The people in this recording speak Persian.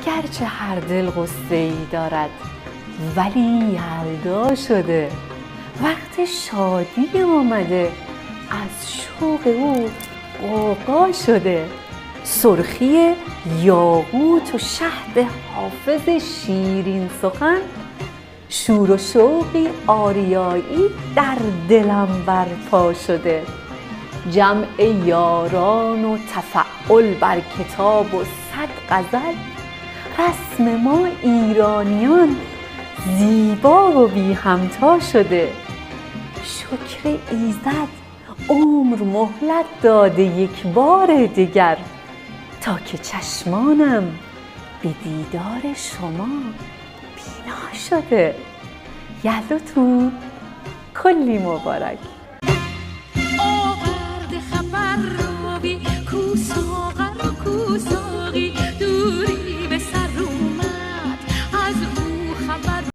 اگرچه هر دل غصه‌ای دارد ولی یلدا شده. وقت شادی آمده از شوق او غوغا شده. سرخی یاقوت و شهد حافظ شیرین سخن، شور و شوقی آریایی در دلم برپا شده. جمع یاران و تفاعل بر کتاب و صد غزل، رسم ما ایرانیان زیبا و بی همتا شده. شکر ایزد عمر مهلت داده یک بار دیگر، تا که چشمانم به دیدار شما بینا شده. یلداتون کلی مبارک.